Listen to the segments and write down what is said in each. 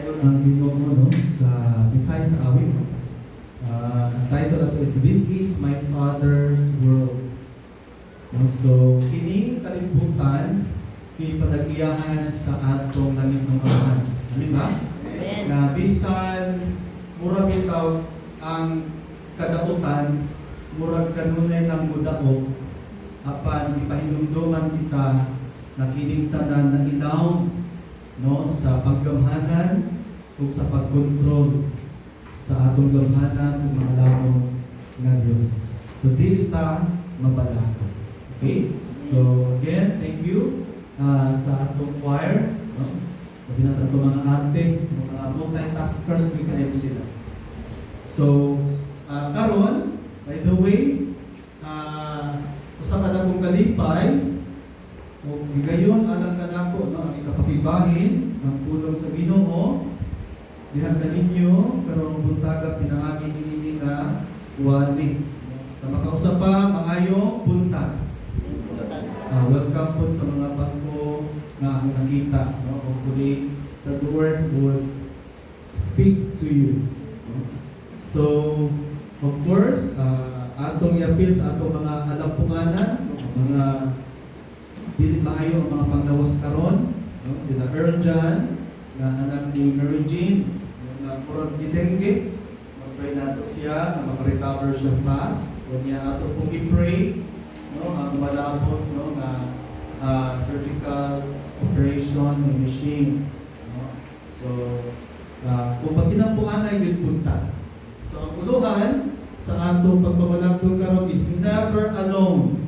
title ng Ginoo no, sa mensahe sa awit. Ang title ato is This is My Father's World. No, so, kini kalibutan, ipadagiyahan sa atong langit ng Amahan. Amin ba? Amen. Na bisan mura bitaw ang kadautan, murag kanunay ng mudaog, apan ipahinumduman kita na kining tanan na ilaw no sa paggamhanan ug sa pagkontrol sa atong gamhanan ug mga lamong nga Dios. So dili ta mabalako. Okay? So again, thank you sa atong choir, no? Sabi na sa atong mga ate, mga multitaskers kayo sila. So karon, by the way, usa ka dakong kalipay o gigayon alang kanako no ang ikapakibahin ng pulong sa Ginoo diha kaninyo karong buntaga pinaagi dinhi nga wali sa makausap pa maayo buntag. Welcome po sa mga bangko nga nakita no hopefully the Lord would speak to you. So of course atong i-appeal sa atong mga alampunganan mga dili maayo ang mga panglawas karon no sila Earl John nga anak ni Mary Jean nga murag dengue mag-pray nato siya na maka-recover siya fast kunya ato pong i-pray no ang malabot no nga surgical operation ng machine no so kung pagkinampuanay gid punta so ang uluhan sa atong pagbabalagtong karon is never alone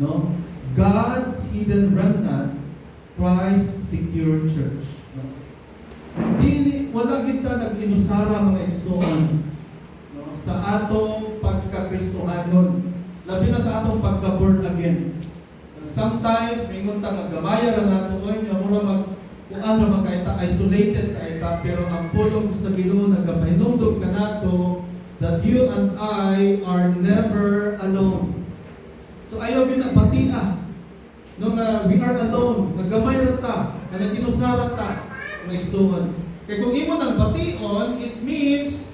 no God's hidden remnant, Christ secure church. No? Dili wala kita nag-inusara mga igsoon no? Sa atong pagka-Kristohanon, labi na sa atong pagka-born again. Sometimes mingon ta nga gamaya ra nato oy nga mura mag kuan ra magkaita isolated kaita pero ang pulong sa Ginoo nagapahinumdom kanato that you and I are never alone. So ayaw yun na batia no nga we are alone, nagamay ra ta, nga nag-inusara ta, may isuon. Kaya kung imo nang bation, it means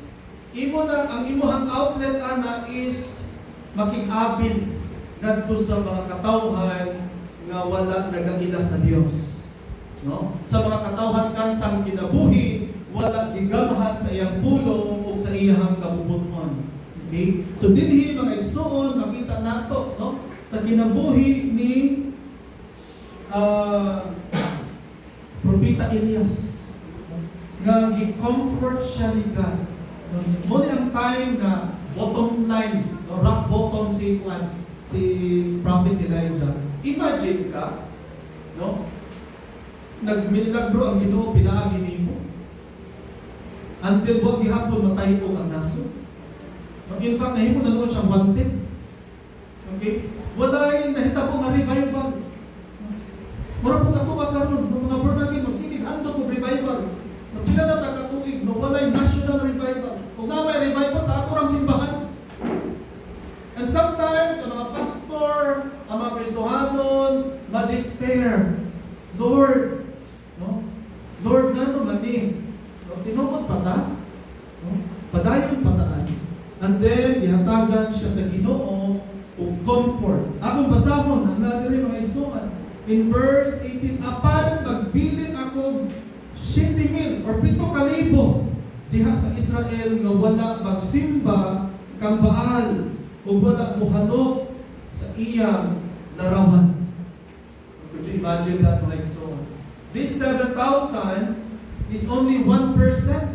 imo na ang imuhang outlet ana is makig-abin ngadto sa mga katawhan nga wala nagagila sa Dios. No? Sa mga katawhan kansang kinabuhi, wala gigamhan sa iyang pulong o sa iyang kabubuton. Okay? So dinhi mga igsoon makita nato no sa kinabuhi ni Propeta Elias nga gi-comfort siya ni God. Mo ang time na bottom line, no, rock bottom si Prophet Elijah. Imagine ka, no? Nagmilagro ang Ginoo pinaagi nimo. Until wa gihapon matay ko ang naso. No, in fact, nahimo na noon siyang wanted. Okay? Walay nahitabo nga revival. Mura po ato karon ng mga born again magsigig handog og revival. Pila na tagatuig no walay national revival. Kung na may revival sa ato rang simbahan. And sometimes ang mga pastor, ang mga Kristohanon, ma-despair. Lord, no? Lord ngano man ni? No, tinuod pa ta? No? Padayon pa taan. And then gihatagan siya sa Ginoo ug comfort. Akong basahon ang diri mga igsoon. In verse 18, apan magbilin ako 7,000 or 7,000 diha sa Israel nga wala magsimba kang Baal o wala muhanok sa iyang larawan. Could you imagine that like so? This 7,000 is only 1%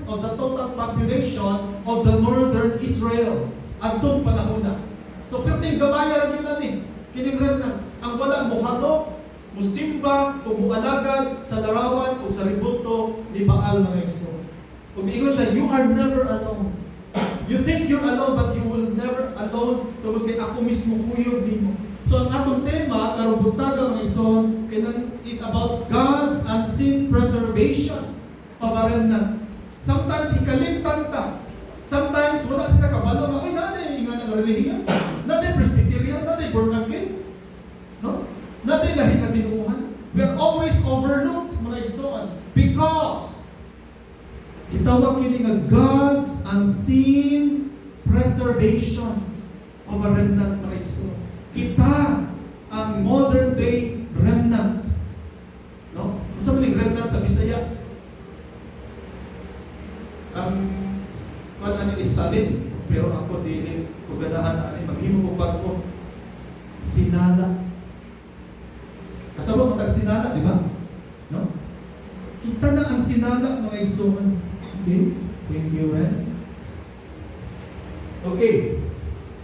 of the total population of the northern Israel adtong panahon na. So perting gamaya ra gyud ni kining na ang wala muhanok musimba o mualagad sa larawan o sa ribulto ni Baal mga igsoon. Kung ingon siya, you are never alone. You think you're alone but you will never alone tungod kay ako mismo kuyog nimo. So ang atong tema karong buntaga mga igsoon is about God's unseen preservation of a remnant. Sometimes ikalimtan ta. Sometimes wala sila kabalo nga, oy nanay nga nga relihiya. Nanay Presbyterian, nanay born again. No? Natin lahi na tinuuhan. We are always overlooked, mga igsoon, because Gitawag kini nga God's unseen preservation of a remnant mga igsoon. Kita ang modern day remnant. No? Sa maling remnant sa Bisaya, ang ano is salin, pero ako dili ko ganahan na maghimo ko pag ko sinala. Kasama mo tag sinala, di ba? No? Kita na ang sinala mga igsoon. Okay? Thank you, Ren. Okay.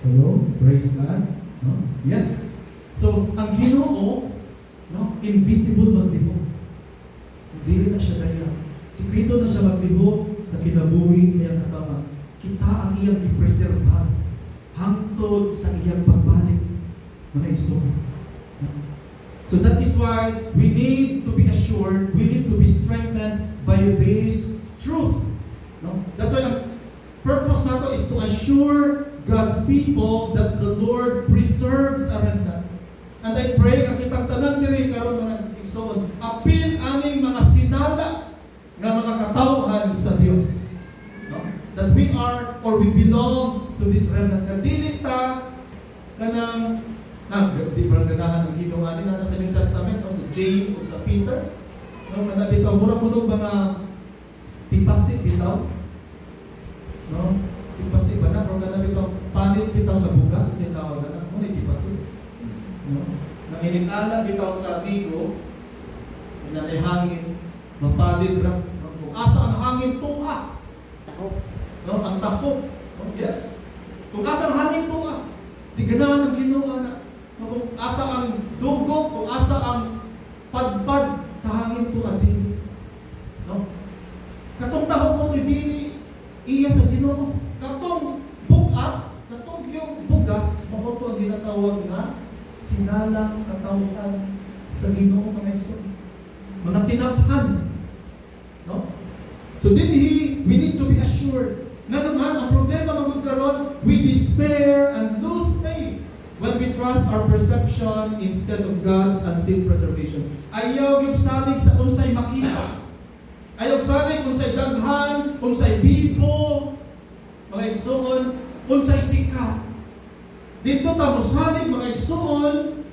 Hello? Praise God. No? Yes. So, ang Ginoo, no, invisible maglihok. Dili na siya daya. Sikreto na siya maglihok sa kinabuhi sa iyang katawan. Kita ang iyang gipreserba hangtod sa iyang pagbalik. Mga igsoon. No? So that is why we need to be assured, we need to be strengthened by this truth. No? That's why ang purpose nato is to assure God's people that the Lord preserves a remnant. And I pray nga kitang tanan diri karon mga igsoon, apil aning mga sinala nga mga katawhan sa Dios. No? That we are or we belong to this remnant. Nga dili ta kanang di baranganahan ng Ginoo ani na sa New Testament o sa James o sa Peter. No, kada bitaw mura mo dog mga tipasi bitaw. No? Tipasi ba na? O kada bitaw panit bitaw sa bugas kasi tawag na. Mo ni tipasi. No? Nang initala bitaw sa bigo na hangin, mapalit ra. Asa ang hangin tuwa. Takop. No, ang takop. Oh, yes. Kung asa ang hangin tuwa, di ganahan ng Ginoo na. Kung asa ang dugo, kung asa ang padpad sa hangin tuwa din. No? Katong tahok mo ito'y dili iya sa Ginoo. Katong bukat, katong yung bugas, makoto ang ginatawag na sinalang katawhan sa Ginoo mga igsoon. Mga tinaphan. No? So we need to be assured na naman ang problema magud karon, we despair and lose faith when we trust our perception instead of God's unseen preservation. Ayaw yung salig sa unsay makita. Ayaw salig unsay daghan, unsay bibo, mga igsoon, unsay sikat. Dito ta mosalig mga igsoon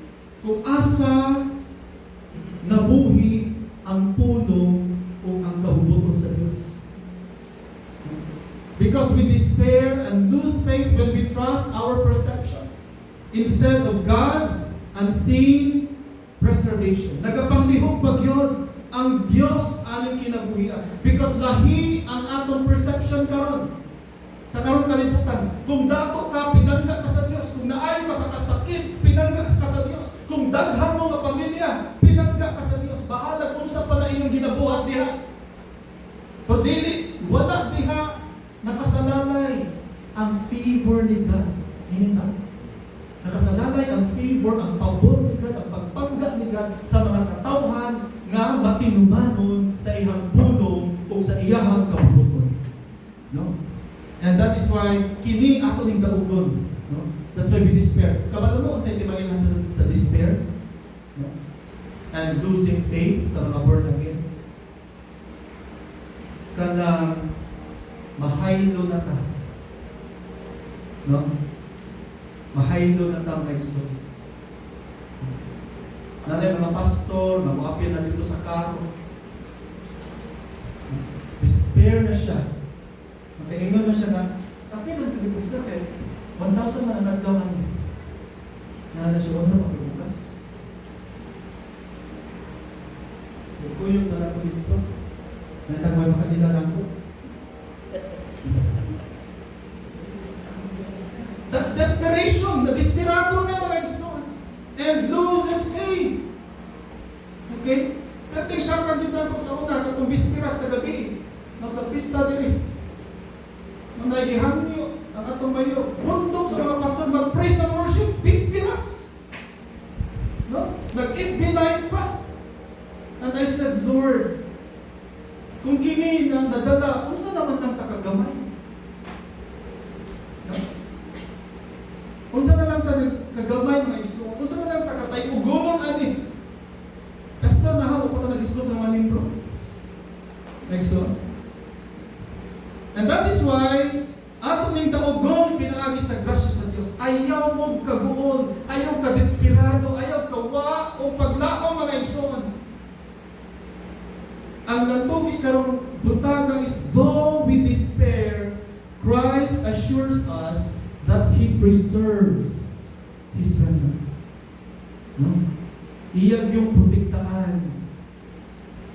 kung asa nabuhi ang puno o ang kahuboton sa Diyos. Because we despair and lose faith when we trust our perception instead of God's unseen preservation. Nagapanglihok ba yun ang Diyos aning kinabuhian? Because lahi ang atong perception karon. Sa karon kalibutan, kung dato ka, pinangga ka sa Diyos. Kung naayo ka sa kasakit, pinangga ka sa Diyos. Kung daghan mo nga pamilya, pinangga ka sa Diyos. Bahala kung sa pala inyong ginabuhat diha. Pero dili, wala diha, nakasalalay ang favor ni God. Hindi na. Nakasalalay ang favor, ang pabor ni God, ang pagpangga ni God sa mga katawhan nga matinumanon sa iyang pulong o sa iyang kabubuton. No? And that is why kini ato ning daugon. No? That's why we despair. Kabalo mo sa timailhan sa despair? No? And losing faith sa mga born again. Kana mahaylo na ta. No? Mahaylo na ta mga igsoon. Nanay mga pastor, mga apil na dito sa karo. Despair na siya. Magkaingon man siya na, apil ang dito pastor kay 1,000 man ang nagdawan niya. Nanay siya, wala mapibukas. Kuyog na lang ko dito. May makadila lang ko. That's desperation. Na-desperado na mga igsoon. And loses faith. Okay? Kating siya pagdutan ko sa una, katong bispiras sa gabi. Nasa pista dili. Manaygihanyo ang atong bayo. Rundok sa mga pastor, mag-praise and worship, bispiras. No? Nag-FB live pa. And I said, Lord, kung kini na nadala, kung saan naman ng takagamay? No? Kung saan na lang kagamay mga igsoon? Kung saan na lang takatay ugunong ani? Pastor, nahawa ko ito nag-iskol sa mga membro. Igsoon. ang natugi karong butana is, though we despair, Christ assures us that He preserves His remnant. No? Iyang yung protektaan.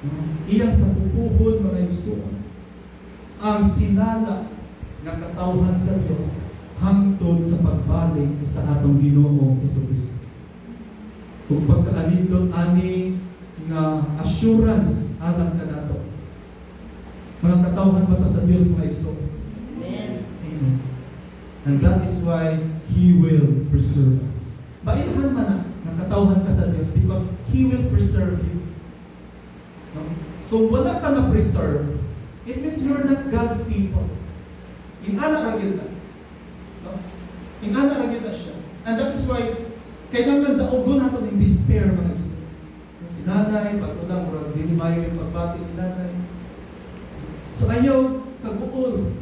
No? Iyang sa pupuhon mga igsoon. Ang sinala nga katawhan sa Dios hangtod sa pagbalik sa atong Ginoo Jesucristo. Kung pagkaalindot ani nga assurance alam kanato. Mga katawhan ba ta sa Dios mga igsoon? Amen. Amen. And that is why He will preserve us. Bailhan man na katawhan ka sa Diyos because He will preserve you. No? Kung wala ka na preserve, it means you're not God's people. Ingana ragil ka. No? Ingana ragil na siya. And that is why kailangan daogon nato in despair mga isa. Si nanay, pag-ulang, murag dinimayo yung pagbati ni nanay. So ayaw kaguol.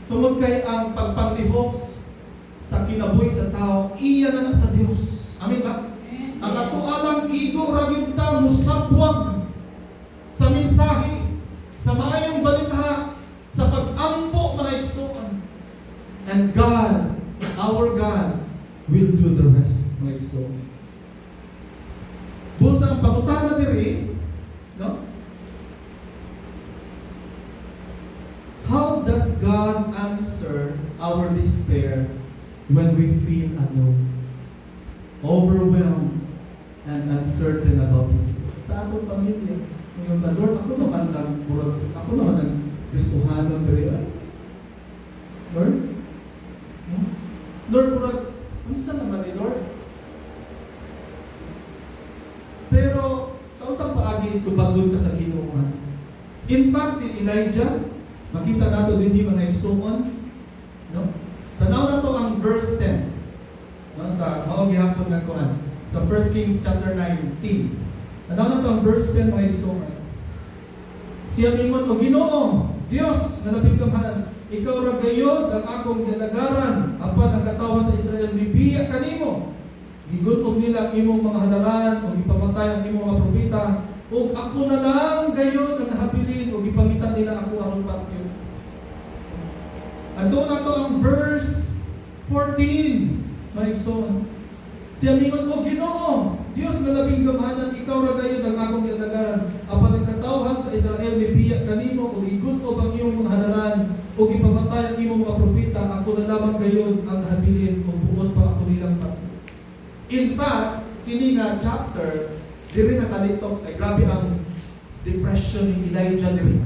Tungod kay ang pagpanglihok sa kinabuhi sa tao, iya na sa Dios. Amen ba? Ang ato alang igo ragid ta musabwag sa mensahe, sa maayong balita, sa pag-ampo mga igsoon. And God, our God, will do the rest mga igsoon. Busa ang pangutana diri, no? How does God answer our despair when we feel alone, overwhelmed, and uncertain about His will? Sa atong pamilya, ngayon na, Lord, ako naman lang, ako naman ang Kristohanon, pero ay, Lord, no? Lord, murag, unsa naman ni Lord? Pero, sa usang paagi, tubagod ka sa Ginoo. In fact, si Elijah, makita nato din yung mga igsoon, no? Tanaw na to ang verse 10. No, sa maog gihapon na kuan. Sa 1 Kings chapter 19. Tanaw na to ang verse 10 mga igsoon. Siya mingon, O Ginoo, Dios nga napigkamhanan, ikaw ra gayod ang akong kalagaran, apan ang katawan sa Israel bibiya kanimo. Gigutom nila ang imong mga halaran, o ipamatay ang imong mga propeta, o ako na lang gayod ang nahabilin, o ipangitan nila ako aron patyo. At doon na to ang verse 14, mga igsoon. Siya mingon, O Ginoo, Dios nga labing gamahanan, ikaw ra gayud ang akong kalagaran, apan ang katawhan sa Israel bibiya kanimo, o igutob ang imong mga halaran, o ipamatay ang imong mga propeta, ako na lamang gayod ang nahabilin, o buot pa ako nilang patyo. In fact, kini nga chapter, diri nakalitok, ay grabe ang depression ni Elijah diri.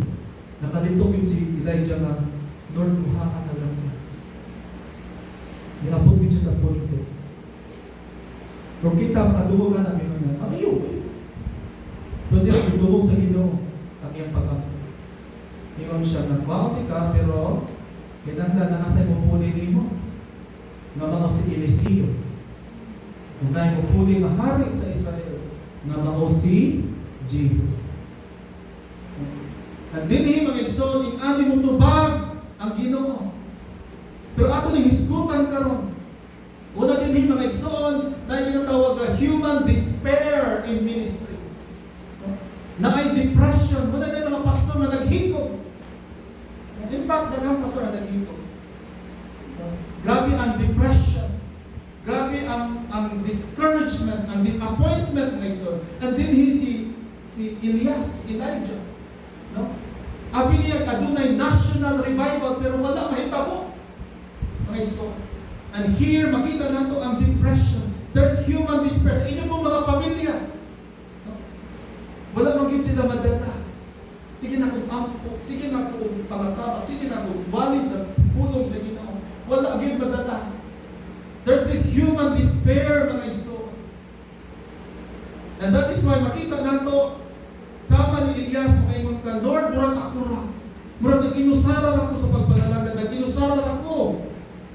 Nakalitok yung si Elijah nga, Lord, kuha ka na lang. Niabot ko siya sa punto. Kung kita makadungog ka namin nga, ayaw eh. Pwede ang idungog sa Ginoo ang iyang pag-ampo. Ingon siya na, wow ka, pero kinanglan na kasay mo puli mo. Nga mga si Eliseo. Kung tayo pupuli na hari sa Israel, nga mao si Jehu. At dinhi mga igsoon, in adi mo tubag ang Ginoo. Pero ato ning hisgutan karon. Una dinhi mga igsoon, na ginatawag na human despair in ministry. Na ay depression, wala na mga pastor na naghikog. In fact, daghang pastor na naghikog. Grabe ang depression. Grabe ang discouragement, ang disappointment na igsoon. And then si Elijah. No? Abi niya adunay national revival pero wala mahitabo. Mga igsoon. And here makita nato ang depression. There's human despair sa inyong mga pamilya. No? Wala maging sila madata. Sige na kong ampo, sige na kong pangasama, sige na kong bali sa pulong sa Ginoo. Wala agad madata. There's this human despair mga igsoon. And that is why makita nato sama ni Elias makaingon ka, Lord, murag ako ra. Murag nag-inusara ako sa pagpanalangin, nag-inusara ako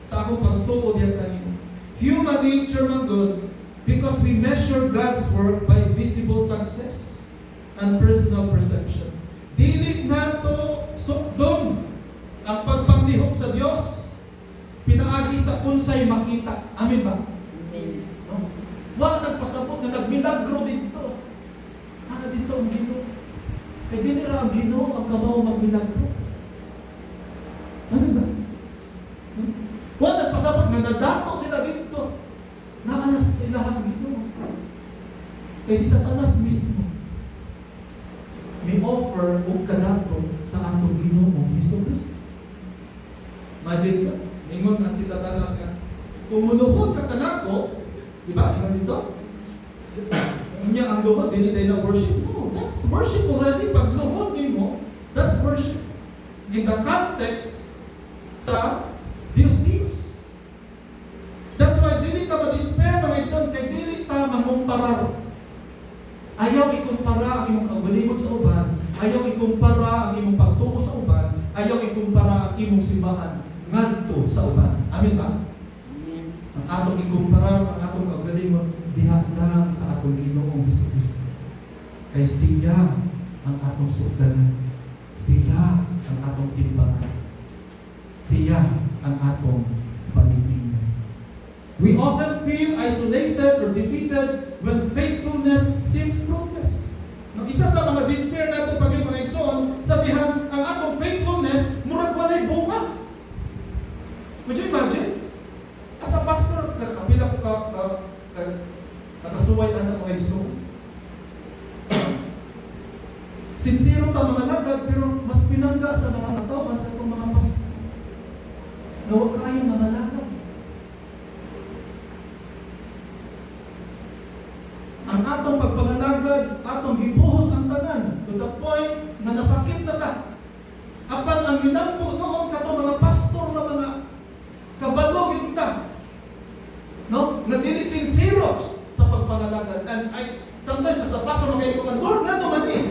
sa akong pagtuo diyan kanimo. Human nature man good because we measure God's work by visible success and personal perception. Dili nato sukdon ang pagpanglihok sa Dios. Pinaagi sa unsay makita. Amen ba? Amen. No? Wala nagpasabot na nagmilagro dito. Dito ang Ginoo. Kay dili ra ang Ginoo ang kamaw magmilagro. Ano ba? Wa nagpasabot nga nadato sila dito. Naalas sila ang Ginoo. Kay si Satanas mismo may offer o kadato sa atong Ginoo Hesus Kristo. Imagine ka, ingon nga si Satanas nga, kung muluhod ka kanako, di ba? Ano dito? Unya ang luhod, dili tayo na worship. No, that's worship already. Pag luhod mo, that's worship. In the context sa Diyos. That's why dili ka ma-despair mga igsoon, kay dili ta mangumparar. Ayaw ikumpara ang imong kabalibot sa uban, ayaw ikumpara ang imong pagtuo sa uban, ayaw ikumpara ang imong simbahan ngadto sa uban. Amen ba? Amen. Ang atong ikumpara, ang atong kabalibot diha lang sa atong Ginoong Hesus. Kay siya ang atong sugdanan. Siya ang atong timbangan. Siya ang atong pamimigay. We often feel isolated or defeated when faithfulness seems fruitless. No, isa sa mga despair nato pag yung mga igsoon, sabihan ang atong faithfulness murag walay bunga. Would you imagine? As a pastor, kapila ko nakasuway anak mga igsoon. Sincero ta mga lagad, pero mas pinangga sa mga katawan at mga pastor. Nawa kayo mga lagad. Ang atong pagpangalagad, atong gibuhos ang tanan to the point na nasakit na ta. Apan ang ginampo noon kato mga pastor na mga kabalogin ta. No? Na dili sincero sa pagpangalagad. And sometimes as a pastor magkaibukan, Lord, nga naman eh.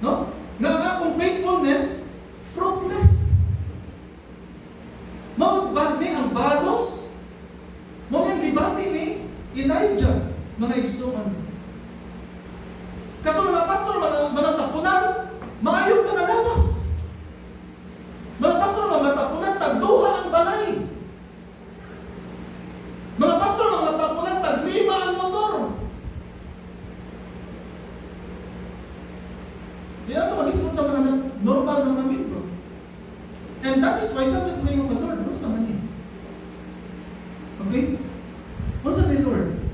No? Na ang akong faithfulness fruitless. Mao ba ni ang balos? Mao ang gibati ni Elijah. Mga igsoon. Kato mga pastor, mga tapunan, maayong mga lawas. Mga pastor, mga tapunan, tagduha ang balay. Mga pastor, mga tapunan, taglima ang motor. Di na ito mag-isot sa mga normal na mga membro. And that is why sometimes may mga Lord, ano sa mani? Okay? Ano sa ni Lord?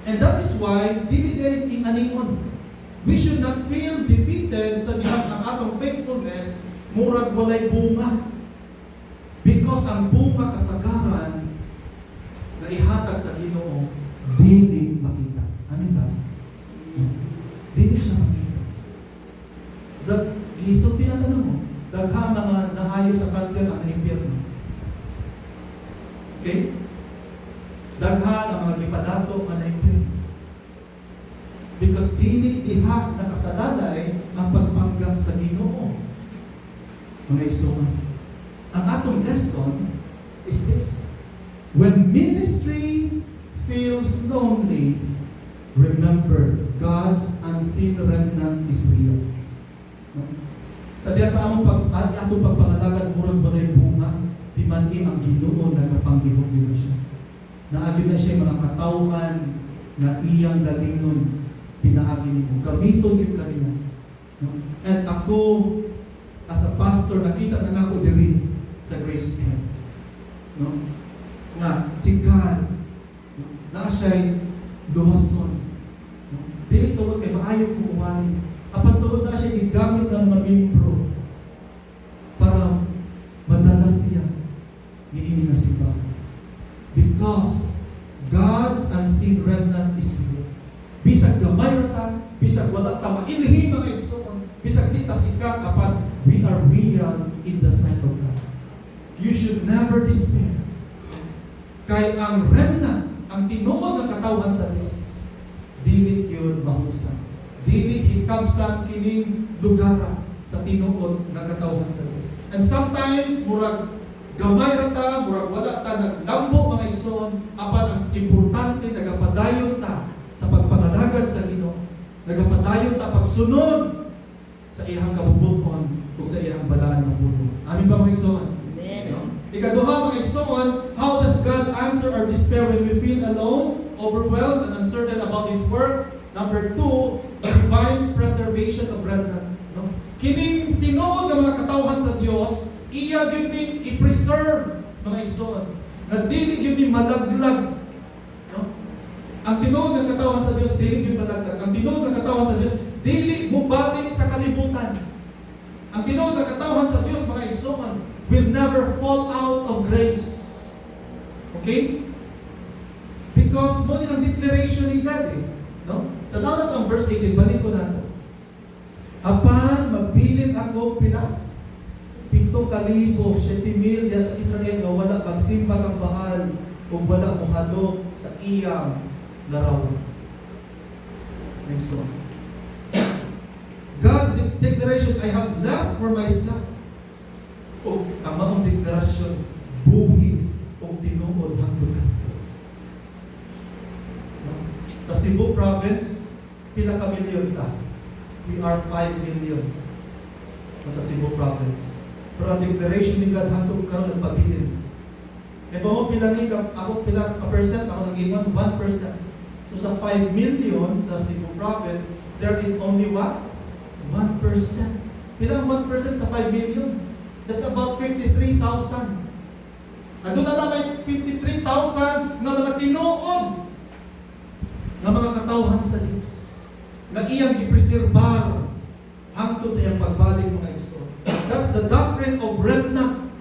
And that is why, dili din ingalingon. We should not feel defeated sa dihang ang atong faithfulness murag walay bunga. Because ang bunga kasagaran na ihatag sa Ginoo dili makita. Amen ba? Dili siya makita. Gisultian na mo. Daghang mga naayo sa kanser ang impyerno. Okay? Daghan ang mga gipadato nga na impyerno. Because dili diha nakasalalay ang pagpanggang sa Ginoo. Mga igsoon. Ang atong lesson is this. When ministry feels lonely, remember God's unseen remnant is real. No? Sa diyan sa among atong pagpangalagad murag walay bunga, di man ang Ginoo nagapanghihok siya. Naagyo na siya mga katawhan na iyang dalingon pinaagi nimo. Gamiton gyud kanina. No? And ako as a pastor nakita na nako diri sa Grace Camp. No? Nga si God na siya lumason. No? Dili tuod kay maayo ko uwali. Apan tuod na siya gigamit ng mga membro para madala siya niini nga simbahan. Because God's unseen remnant is real. Bisag gamay ta, bisag wala ta mainhi mga igsoon, bisag di ta sikat apan we are real in the sight of God. You should never despair. Kay ang remnant, ang tinuod nga katawhan sa Dios, dili gyud mahusan. Dili hikamsan kining lugar sa tinuod nga katawhan sa Dios. And sometimes murag gamay ra ta, murag wala ta naglambo mga igsoon, apan ang importante nagapadayon ta sa pagpangalagad sa Ginoo. Nagapadayon ta pagsunod sa iyang kabubuton ug sa iyang balaan nga puno. Amin ba mga igsoon? Amen. No? Ikaduha mga igsoon, how does God answer our despair when we feel alone, overwhelmed, and uncertain about His work? Number 2, the divine presence preservation of remnant. No? Kining tinuod ng mga katawhan sa Dios, iya gyud ni i-preserve mga igsoon. Na dili gyud ni malaglag. No? Ang tinuod ng katawhan sa Dios dili gyud malaglag. Ang tinuod ng katawhan sa Dios dili mubalik sa kalibutan. Ang tinuod ng katawhan sa Dios mga igsoon will never fall out of grace. Okay? Because mo ni ang declaration ni God eh. No? Tanaw na ang verse 18, balik ko na ito. Apan magbilin ako pila 7,000, 7,000 diya sa Israel nga wala magsimba kang Baal kung wala mohadlok sa iyang larawan. Next one. God's declaration, I have left for myself. O ang maong deklarasyon, buhi o tinuod hangtod kanto. Sa Cebu province, pila ka milyon ta? We are 5 million sa Cebu province. Pero ang declaration ni God hangtod karon nagpabilin. Kaya mo pila ni ako pila ka percent, ako nag-iwan 1%. So sa 5 million sa Cebu province, there is only what? 1%. Pila ang 1% sa 5 million? That's about 53,000. Andun na lang may 53,000 na mga tinuod na mga katawhan sa Diyos na iyang gipreserbar hangtod sa iyang pagbalik mga igsoon. That's the doctrine of remnant.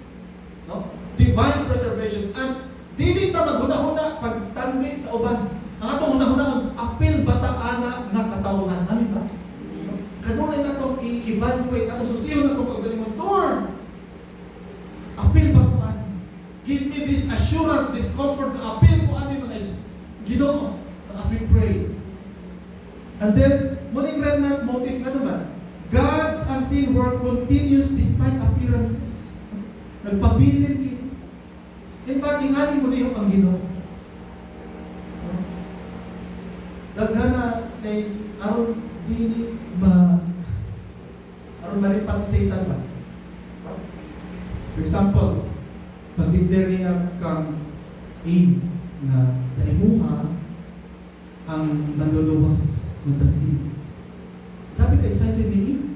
No? Divine preservation. And dili ta maghuna-huna pagtanding sa uban. Ang atong hunahunahon, apil bataana na katawhan. Ano ba? Kanunay na itong i-evaluate, atong susiyon na itong pagdalingon. Lord, apil ba ko ano? Give me this assurance, this comfort, na apil ko ano yung mga Ginoo, as we pray. And then, muling remnant motive nga naman, God's unseen work continues despite appearances. Nagpabilin kita. In fact, ingani mo niyo ang Ginoo. Daghana kay aron dili aron malipat si Satan ba? For example, pag-declare niya kang aim na sa imuha ang naluluwas ng tasig. Grabe ka excited ni Eve.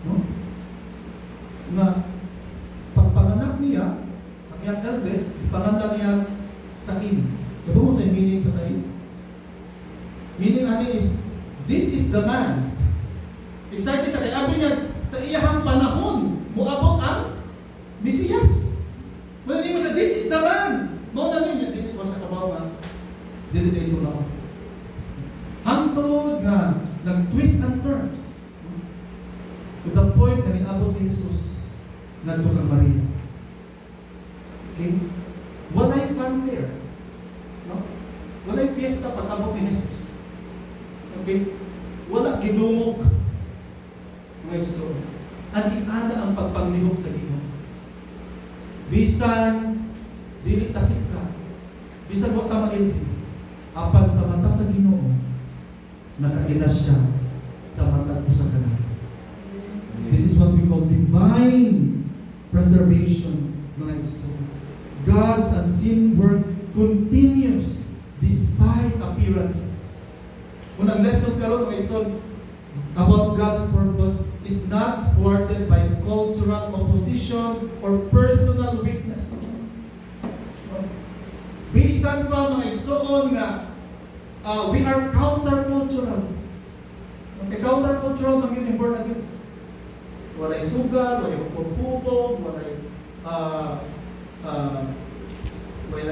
No? Nga, pagpanganak niya, ang iyang eldest, ipanganak niya Cain. Diba mo sa meaning sa Cain? Meaning ano is, this is the man. Excited siya. Kaya sabi niya, sa iyahang panahon, muabot ang Mesiyas. Well, hindi mo siya, this is the man. Mo na niya, dili ko sa kabaw nga. Dili ko na ako. Hantod nga, nag-twist and turns. To the point na niabot si Jesus nandito kang Maria. Okay? Walay fanfare. No? Walay fiesta pag-abot ni Jesus. Okay? Wala gidumog. Mga igsoon. Adi-ana ang pagpanglihok sa Ginoo. Bisan dili tasik ka. Bisan wa ta maildi. Apan sa mata sa Ginoo, nakailas siya sa mata ko sa kanan. This is what we call divine preservation, mga igsoon. God's unseen work continues despite appearances. Unang lesson karon mga igsoon about God's purpose is not thwarted by cultural opposition or personal weakness. Bisan pa mga igsoon nga we are countercultural. Okay, countercultural man yun born again. Walay sugal, walay hupog-hupog, walay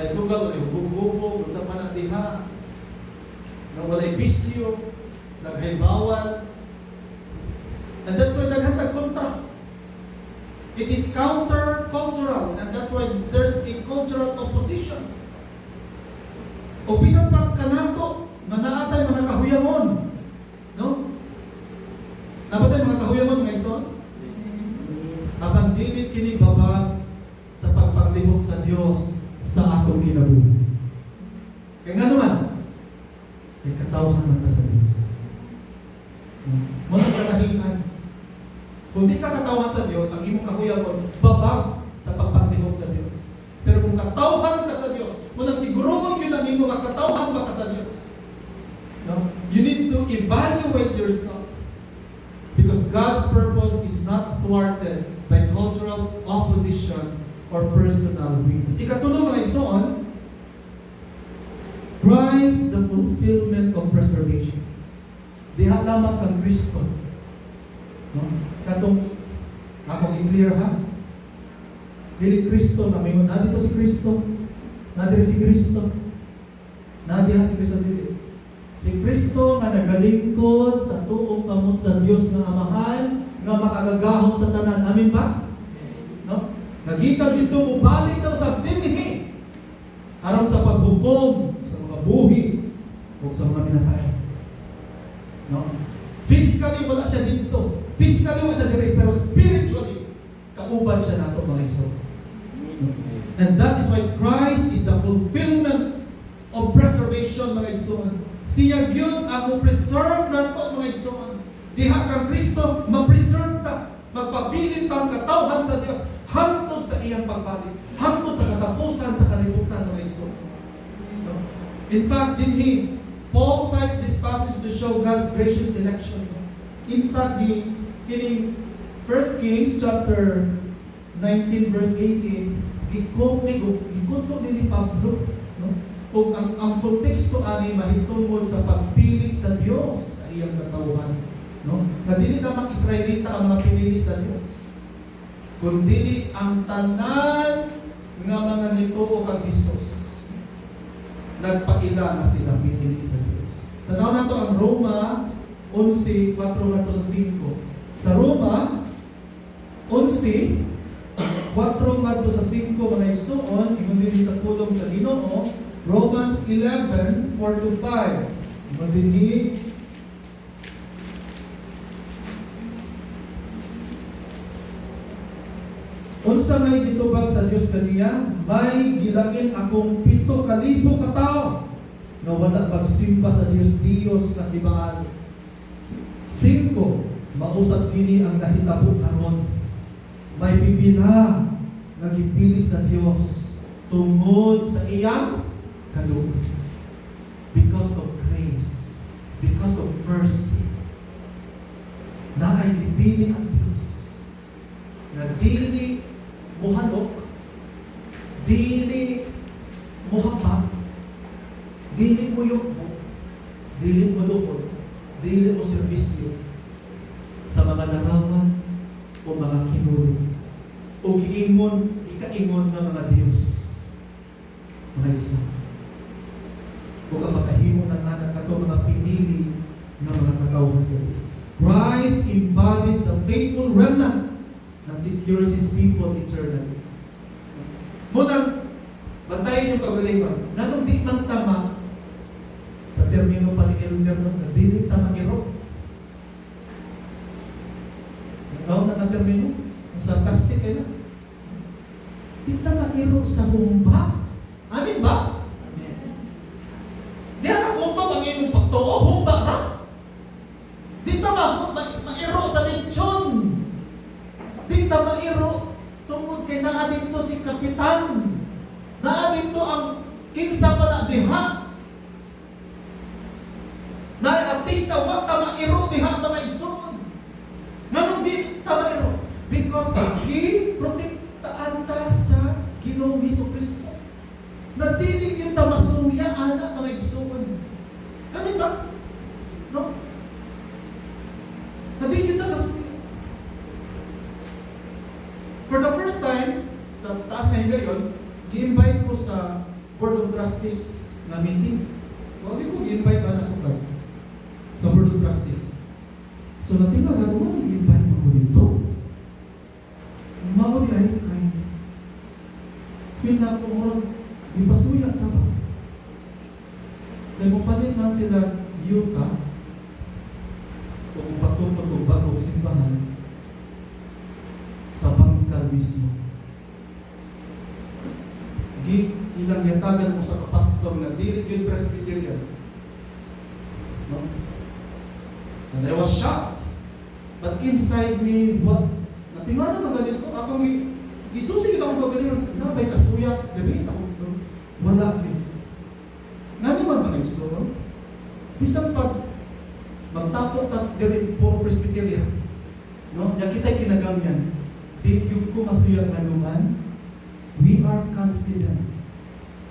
sugal, walay hupog-hupog, sa panadiha, na walay bisyo, naghaybawal. And that's why naghatag kontra. It is counter-cultural, and that's why there's a cultural opposition. O bisan pa kanato, na naatay mga kahuyamon. No? Nabatay mga kahuyamon, mga igsoon? Apan dili kini babag sa pagpanglihok sa Dios sa atong kinabuhi. Kaya nga naman, ay katawhan man ta sa Dios. Mga kanahian. Kung di ka katawhan sa Dios, ang imong kahuyamon babag sa pagpanglihok sa Dios. Pero kung katawhan ka sa Dios, munang siguroon yun ang imong katawhan ba ka sa Dios. No? You need to evaluate yourself. God's purpose is not thwarted by cultural opposition or personal weakness. Ikatulo mga igsoon, Christ the fulfillment of preservation. Diha lamang kang Kristo. No? Katong akong i-clear ha. Dili Kristo na mayon. Dito si Kristo. Nadiri si Kristo. Nadiha si Kristo dili. Si Kristo nga nagalingkod sa tuong kamot sa Dios nga Amahan nga makagagahom sa tanan. Amin ba? No? Nagita dito mo balik daw sa dinhi. Aron sa paghukom sa mga buhi o sa mga minatay. No? Physically wala siya dito. Physically wala siya dito, pero spiritually kauban siya nato mga iso. And that is why Christ is the fulfillment of preservation mga igsoon. Siya gyud ang preserve nato mga igsoon. Diha kang Kristo ma-preserve ta, magpabilin pang katawhan sa Dios hangtod sa iyang pagbalik, hangtod sa katapusan sa kalibutan mga igsoon. No? In fact, Paul cites this passage to show God's gracious election. In fact, in 1 Kings chapter 19 verse 18, gikutlo ni Pablo, no? Kung ang konteksto ani mahitungod sa pagpili sa Dios sa iyang katawhan, no? Na dili lamang Israelita ang mga pinili sa Dios, kundi ang tanan nga mga nituo kag Hesus nagpaila na sila pinili sa Dios. Tanaw nato ang Roma 11:4 ngadto sa 5. Sa Roma 11:4 ngadto sa 5 mga igsoon, ingon dinhi sa pulong sa Ginoo, Romans 11:4-5. Ingon dinhi unsa may gitubag sa Dios kaniya, may gilangin akong 7,000 ka tawo nga wala magsimba sa Dios kasi Baal. 5, mausap kini ang nahitabo karon. May bibila nga gipili sa Dios tungod sa iyang kaloob. Because of grace, because of mercy, na ay gipili ang Dios na dili muhalok, dili muhabak, dili muyukbo, dili muluhod, dili mo serbisyo sa mga larawan o mga kinulog o ikaingon ng mga Diyos. Mga isa. Kung ang makahimo ng anak ato mga pinili ng mga katawhan sa Diyos. Christ embodies the faithful remnant and secures His people eternally. Munang, bantayan yung kagalingon. Nanong di man tama, sa termino pa ni Elder, na di tama iro. Nakaw na termino? Sarcastic kayo. Di tama iro sa humba. Amin ba? Amen. Di ang kumpa bang iyong pagtuo, humba ra. Di tama mairo sa lechon. Di ta mairo tungkol kay naa dito si kapitan. Naa dito ang kinsa pa na diha. Na artista wa ta mairo diha mga igsoon. Nganong di ta mairo? Because gi-protektaan ta sa Ginoong Hesukristo. Na dili yung ta masuya ana mga igsoon. Ano ba? No? Na dili ta masuya. For the first time, sa taas na higayon, gi-invite ko sa Board of Trustees na meeting. Huwag ko gi-invite ka na sa Board of Trustees. So natinga, gano'n, gi-invite mo dito. Umago di ay kayo. Pinapumurag, di pasuya ka ba? Kaya mapalit man sila yuka, o kung patupag o bagong simbahan, sa bangkal mismo. Ilang yatagan mo sa kapastor na dili yung Presbyterian. No? And I was shocked. But inside me, what? Natingala magalit ko. Ako gisusig akong magalit. Nabay kasuya. Dili sa akong wala yun. Nga naman mga igsoon. Bisan pag magtapok at dili puro Presbyterian. No? Ya kita'y kinagamyan. Di yung ko masuyang nanuman, we are confident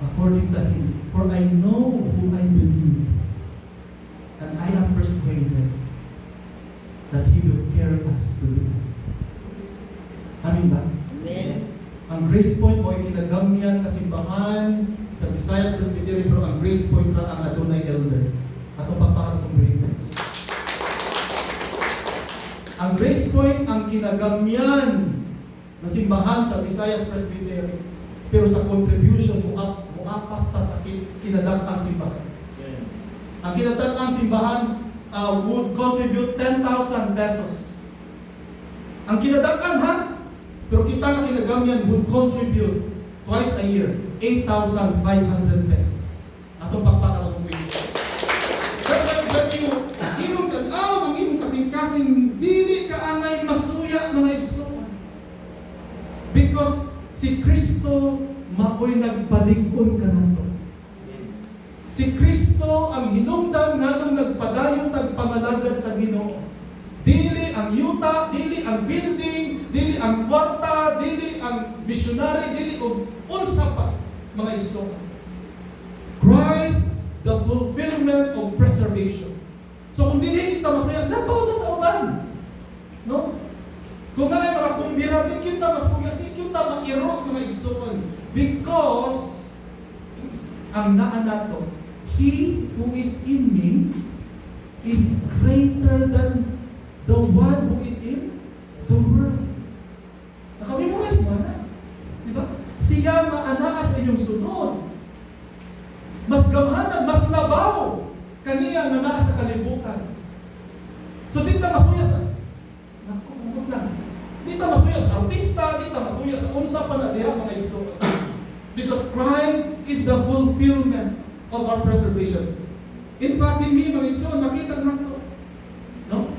according sa Him. For I know who I believe, and I am persuaded that He will carry us to the end. Amin ba? Amen. Ang Grace Point mo ay kinagamyan kasimbahan sa Visayas Presbytery, pero ang Grace Point ra ang adunay elder. Atong pagpakat kong breakers. Ang Grace Point ang kinagamyan na simbahan sa Visayas Presbytery, pero sa contribution muapas ta sa kinadak-ang simbahan. Ang kinadak-ang simbahan would contribute 10,000 pesos. Ang kinadak-ang ha, pero kita nga kinagamyan would contribute twice a year 8,500 pesos. Atong pagpakat kong breakers. That you imong tanaw ang imong kasing-kasing dili kaangay masuya mga igsoon. Because si Kristo maoy nagpalig-on kanato. Si Kristo ang hinungdan nganong nagpadayon tag pangalagad sa Ginoo. Dili ang yuta, dili ang building, dili ang kwarta, dili ang missionary, dili og unsa pa mga igsoon. Christ, the fulfillment of preservation. So kung dili kita masaya, dapaw na sa uban. No? Kung na mga kumbira, di kita mas kumbira, di kita mairo mga igsoon. Because ang naa nato, He who is in me is greater than the one who is in the world. Nakamemorize mo na. Diba? Siya maanaa sa inyong sunod. Mas gamhanan, mas labaw kaniya na naa sa kalibutan. So di ta masuya sa naku, lang. Di ta masuya sa artista, di ta masuya sa unsa pa na diha mga igsoon. Because Christ is the fulfillment of our preservation. In fact, in Him, mga igsoon, makita nato. No?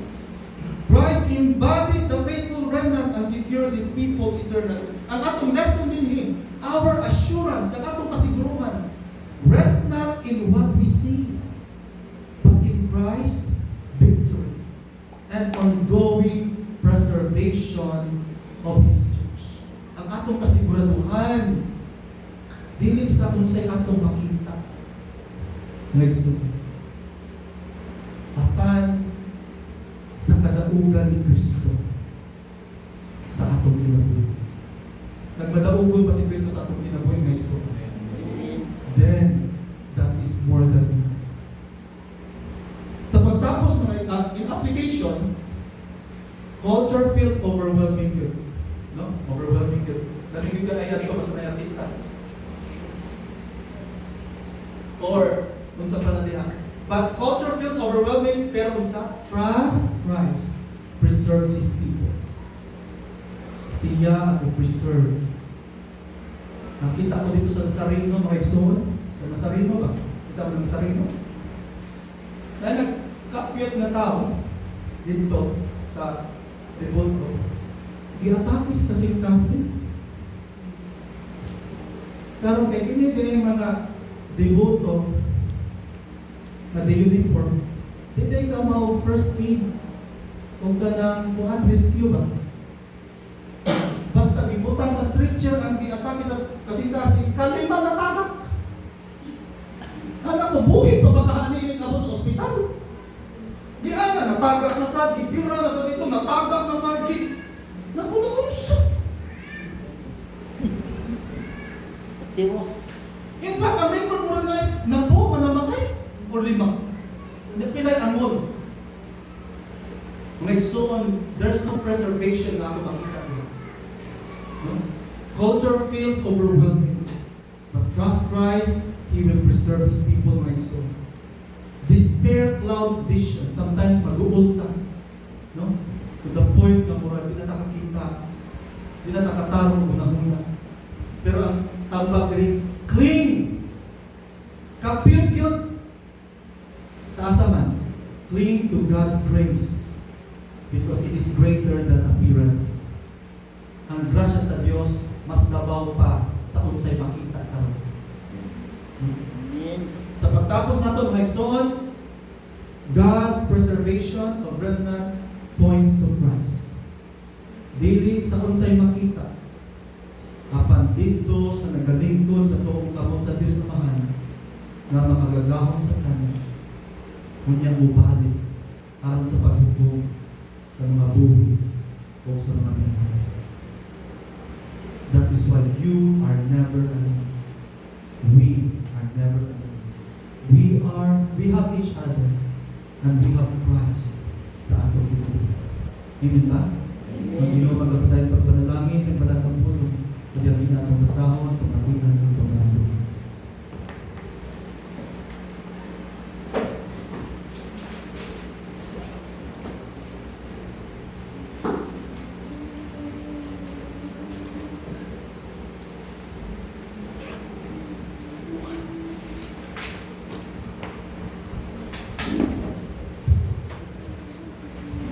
Christ embodies the faithful remnant and secures His people eternally. Ang atong lesson din Him, our assurance, ang atong kasiguruhan, rest not in what we see, but in Christ victory and ongoing preservation of His church. Ang atong kasiguraduhan, dili sa unsay atong makita. Nagsuot. Apan sa kadaugan ni Kristo sa atong kinabuhi. Nagmadaugon pa si Kristo sa atong kinabuhi ngayon. Then, that is more than enough. Sa pagtapos in application, culture feels overwhelming you. No? Overwhelming you. Natigil ka ayat ko, basta may artista. Or, kung sa panadihan. But culture feels overwhelming, pero sa trust Christ preserves His people. Siya ang preserve. Nakita ko dito sa Nazareno, mga igsoon. Sa Nazareno ba? Kita mo ng Nazareno? Na nagkapyat na tao dito sa Revolto. Giatapis kasing-kasing. Karon kay kini din mga devoto na the uniform, di ka mau first aid kung ka ng buhan rescue ba? Basta ibutang sa stretcher ang giatake sa kasing-kasing, kalima na tagak. Anak ko, buhay pa baka abot sa ospital. Di ana, natagak na sad, gipira na sa dito, natagak na sad, nakununsa. Diwas. In fact, ang record mo rin ay, napo, manamatay, o 5. Napilay amon. Nagsoon, there's no preservation na ako makita nila. No? Culture feels overwhelming. But trust Christ, He will preserve His people, my soul. Despair clouds vision. Sometimes mag-uulta. No? To the point na mura, di na nakakita. Di na nakatarong una-una. Pero ang tambag rin, cling! Kapyut-yut! Sa asaman, cling to God's grace because it is greater than appearances. Ang grasya sa Diyos mas labaw pa sa unsay makita karon. Amen. Sa pagtapos nato mga igsoon, God's preservation of remnant points to Christ. Dili sa unsay makita. Apan dito sa nagalingkod sa tuong kamot sa Dios Amahan nga makagagahom sa tanan. Unya ubalik aron sa paghukom sa mga buhi o sa mga biyahe. That is why you are never alone. We are never alone. We have each other and we have Christ sa atong lipunan. Amen ba? Ang Ginoo magkapatay pagpanalangin sa balatang puno sa diyan natong basahon at pagkakitan ng pagkakitan.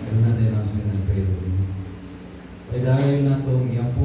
Ano natin ang sinang prayer. Kailangan na itong iyapo